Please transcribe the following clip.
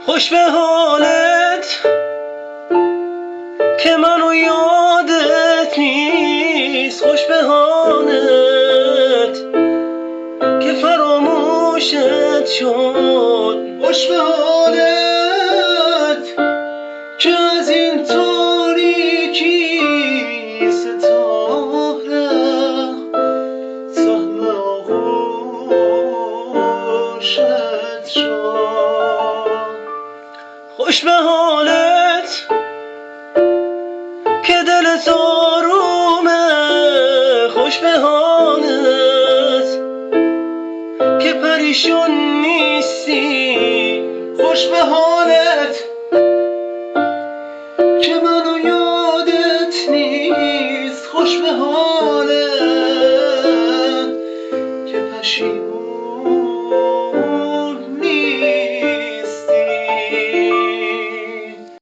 خوش به حالت که منو یادت نیست، خوش به حالت که فراموشت شد، خوش به حالت که از این تاریکی ستاره سهم آغوشت شد. خوش به حالت که دلت آرومه، خوش به حالت که پریشون نیستی، خوش به حالت